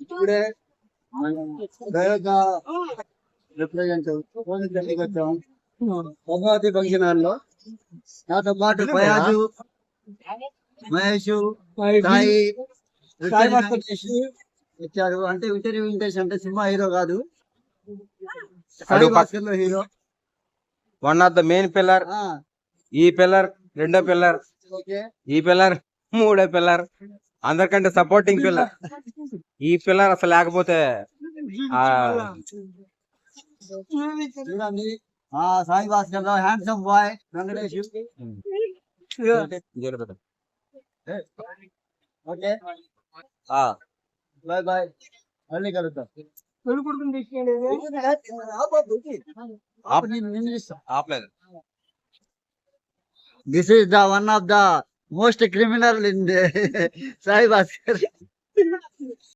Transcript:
ఇప్పుడే రిప్రజెంట్ వచ్చాం భగవతి ఫంక్షన్ హాల్లో. నాతో పాటు ఫయాజు, మహేష్, సాయి వచ్చారు. అంటే ఇంటర్వ్యూ ఇంటెన్స్ అంటే సినిమా హీరో కాదు, సాయి భాస్కర్ లో hero. One of the main pillar. ఈ పిల్లర్ రెండో పిల్లర్, ఈ పిల్లర్ మూడో పిల్లర్, అందరికంటే సపోర్టింగ్ పిల్లర్. ఈ పిల్లర్ అసలు లేకపోతే చూడండి సాయి భాస్కర్ లో handsome boy Venkatesh. Okay bye bye, మళ్ళీ కలుద్దాం. This is the one of the most criminal in the Sai Bhaskar.